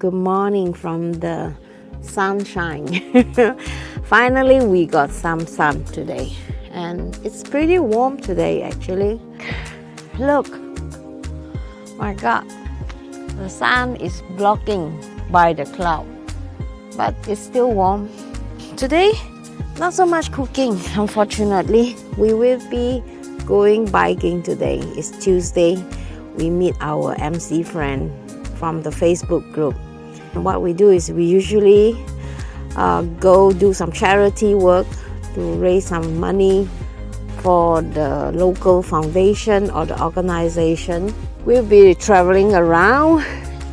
Good morning from the sunshine. Finally, we got some sun today, and it's pretty warm today actually. Look, my God, the sun is blocking by the cloud, but it's still warm. Today, not so much cooking, unfortunately. We will be going biking today. It's Tuesday. We meet our MC friend from the Facebook group. And what we do is we usually go do some charity work to raise some money for the local foundation or the organization. We'll be traveling around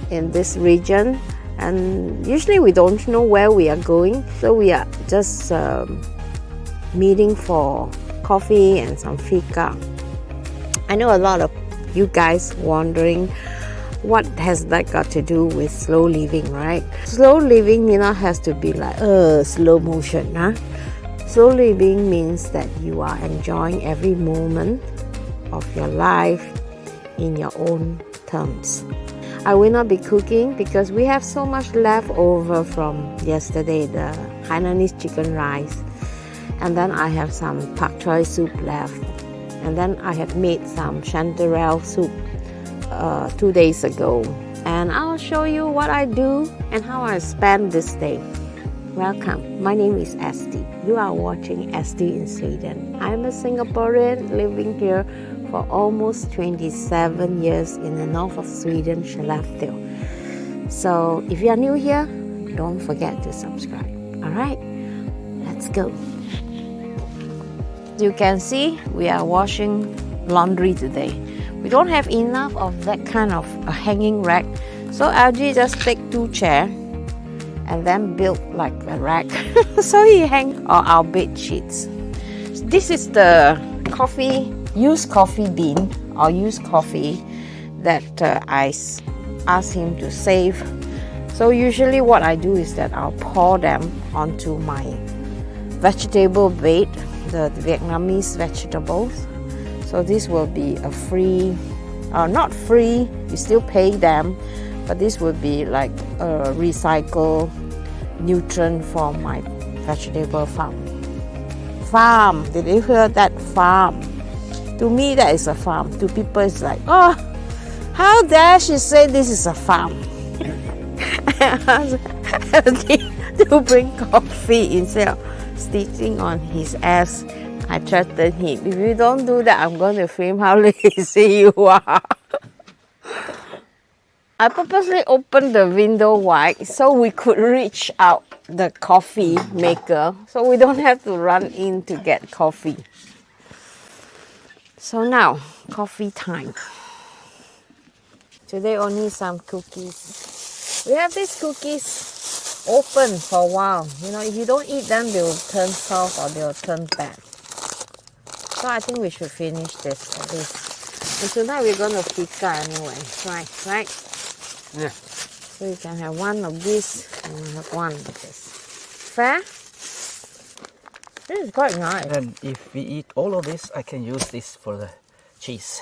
in this region, and usually we don't know where we are going, so we are just meeting for coffee and some fika. I know a lot of you guys wondering what has that got to do with slow living, right? Slow living has to be like slow motion, huh? Slow living means that you are enjoying every moment of your life in your own terms. I will not be cooking because we have so much left over from yesterday, the Hainanese chicken rice, and then I have some pak choy soup left, and then I have made some chanterelle soup 2 days ago, and I'll show you what I do and how I spend this day. Welcome, my name is Estee. You are watching Estee in Sweden. I'm a Singaporean living here for almost 27 years in the north of Sweden, Skellefteå. So if you are new here, don't forget to subscribe. Alright, let's go. You can see we are washing laundry today. We don't have enough of that kind of a hanging rack, so LG just take 2 chairs and then build like a rack so he hang our bed sheets. This is the used coffee bean or used coffee that I asked him to save. So usually what I do is that I'll pour them onto my vegetable bed, the Vietnamese vegetables. So this will be a free, not free, you still pay them, but this will be like a recycled nutrient for my vegetable farm. Farm, did you hear that? Farm. To me, that is a farm. To people, it's like, oh, how dare she say this is a farm? To bring coffee instead of stitching on his ass. I threatened him, if you don't do that, I'm going to film how lazy you are. I purposely opened the window wide so we could reach out the coffee maker, so we don't have to run in to get coffee. So now, coffee time. Today only some cookies. We have these cookies open for a while. If you don't eat them, they will turn soft or they will turn bad. So I think we should finish this at least. And tonight we're going to fika anyway. Right? Yeah. So you can have one of this and have one of this. Fair? This is quite nice. And if we eat all of this, I can use this for the cheese.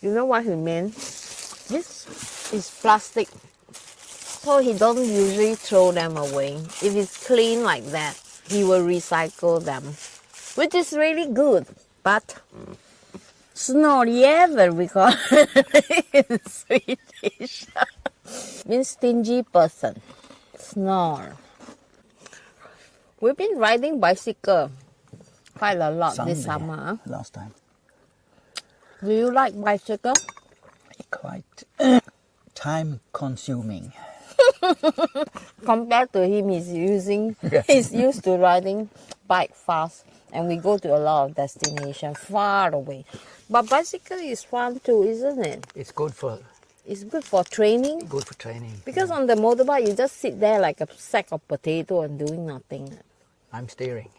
You know what he meant? This is plastic. So he don't usually throw them away. If it's clean like that, he will recycle them, which is really good. But snåljävel, we call it in Swedish. Means stingy person. Snore. We've been riding bicycle quite a lot this summer. Last time. Do you like bicycle? Quite time consuming. Compared to him, he's used to riding bike fast, and we go to a lot of destinations far away. But bicycle is fun too, isn't it? It's good for training. Good for training. Because on the motorbike, you just sit there like a sack of potato and doing nothing. I'm steering.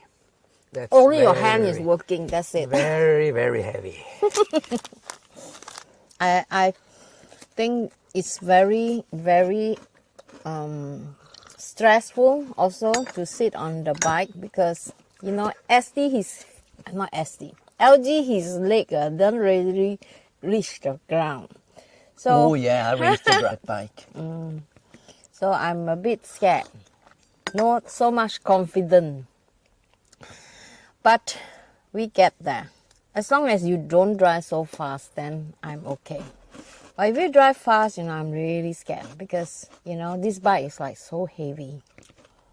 That's Only your hand is working. That's it. Very, very heavy. I think it's very, very stressful also to sit on the bike because LG his leg don't really reach the ground. Oh yeah, I raised the rat bike. So I'm a bit scared. Not so much confident. But we get there. As long as you don't drive so fast, then I'm okay. But if you drive fast, I'm really scared because, this bike is like so heavy.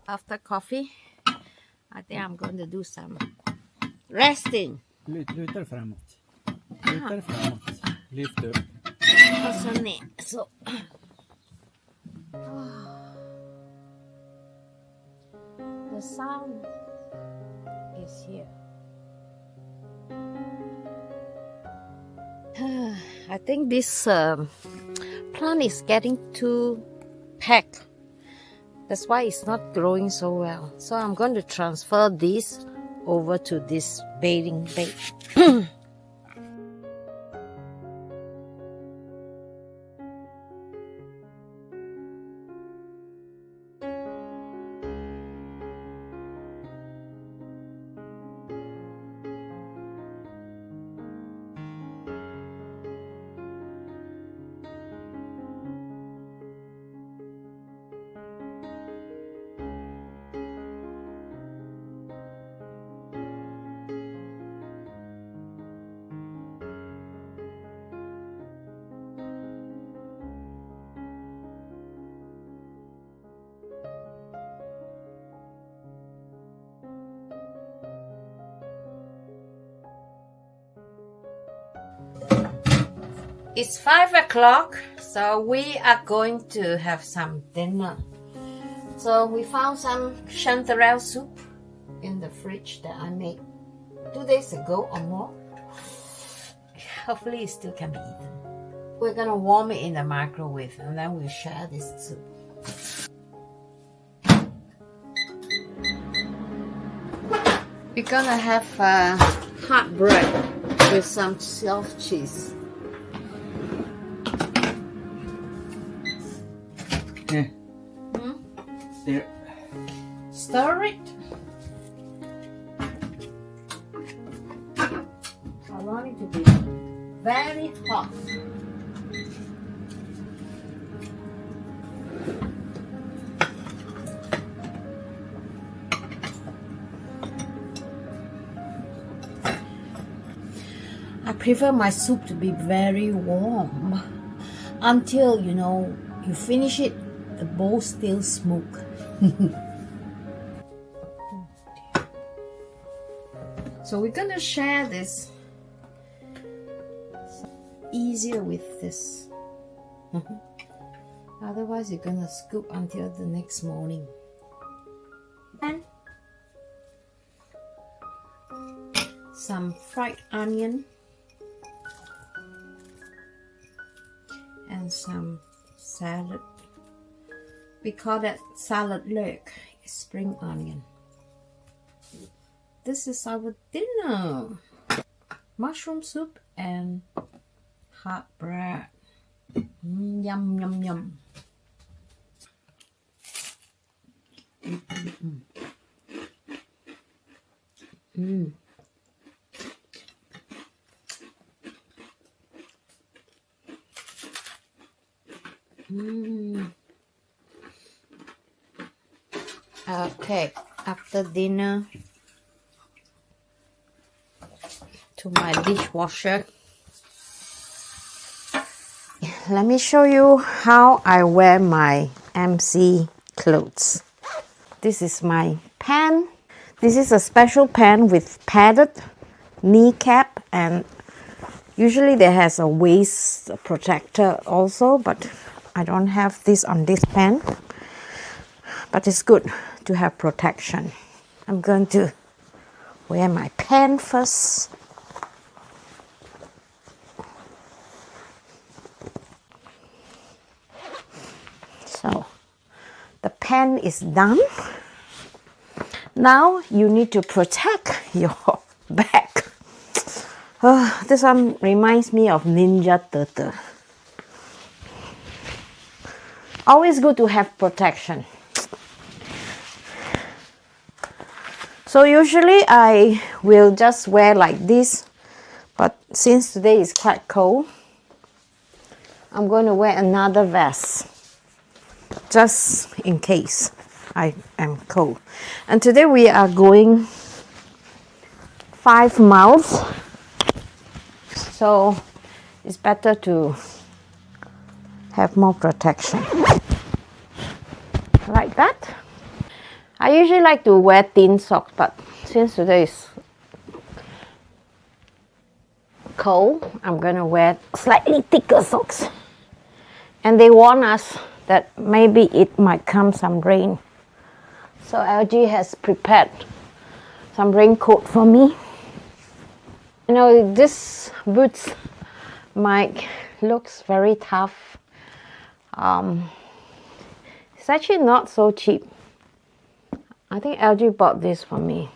After coffee, I think I'm going to do some resting. Luta framåt. Luta framåt. Lyft upp. Och så ner. Så. The sound is here. I think this plant is getting too packed. That's why it's not growing so well. So I'm going to transfer this over to this bathing bed. It's 5 o'clock, so we are going to have some dinner. So we found some chanterelle soup in the fridge that I made 2 days ago or more. Hopefully it still can be eaten. We're gonna warm it in the microwave and then we'll share this soup. We're gonna have hot bread with some soft cheese. Yeah. There. Stir it. I want it to be very hot. I prefer my soup to be very warm until you finish it. The bowl still smoke. So we're gonna share this. Easier with this. Otherwise you're gonna scoop until the next morning. And some fried onion and some salad. We call that salad lök, spring onion. This is our dinner. Mushroom soup and hot bread. Yum, yum, yum. Okay, after dinner, to my dishwasher. Let me show you how I wear my MC clothes. This is my pan. This is a special pan with padded kneecap, and usually there has a waist protector also, but I don't have this on this pan. But it's good to have protection. I'm going to wear my pan first. So the pan is done. Now you need to protect your back. This one reminds me of Ninja Turtle. Always good to have protection. So usually I will just wear like this, but since today is quite cold, I'm going to wear another vest just in case I am cold. And today we are going 5 miles, so it's better to have more protection. Like that. I usually like to wear thin socks, but since today is cold, I'm gonna wear slightly thicker socks. And they warn us that maybe it might come some rain. So LG has prepared some raincoat for me. You know, this boots might looks very tough. It's actually not so cheap. I think LG bought this for me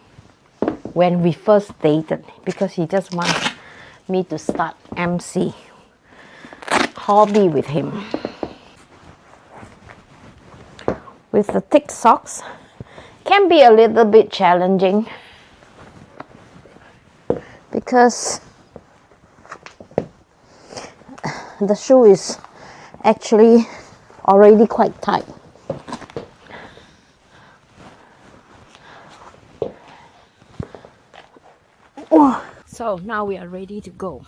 when we first dated because he just wants me to start MC hobby with him. With the thick socks, can be a little bit challenging because the shoe is actually already quite tight. So now we are ready to go.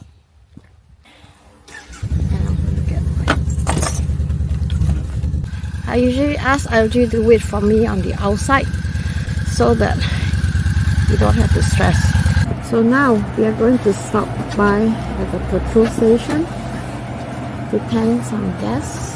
I usually ask LG to wait for me on the outside so that you don't have to stress. So now we are going to stop by at the petrol station to tank some gas.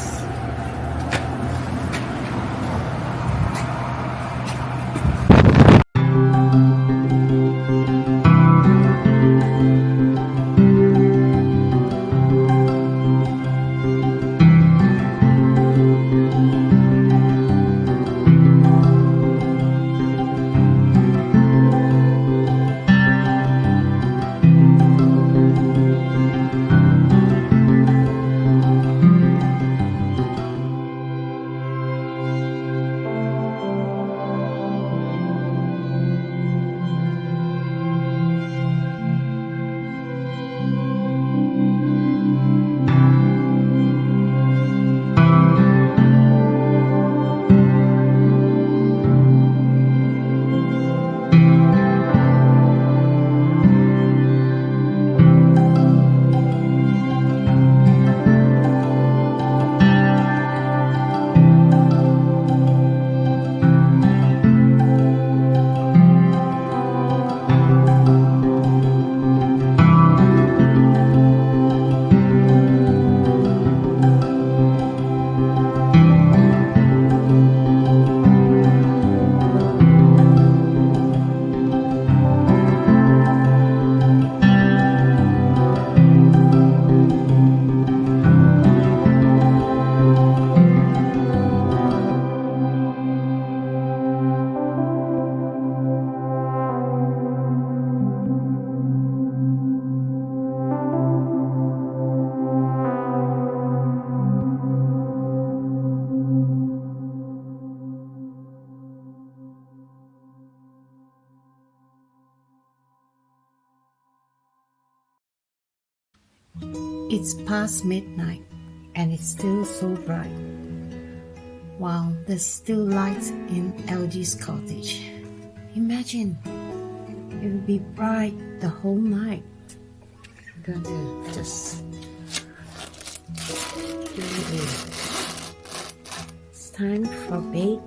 It's past midnight and it's still so bright. Wow, there's still lights in LG's cottage. Imagine, it will be bright the whole night. I'm going to just do it. It's time for bed.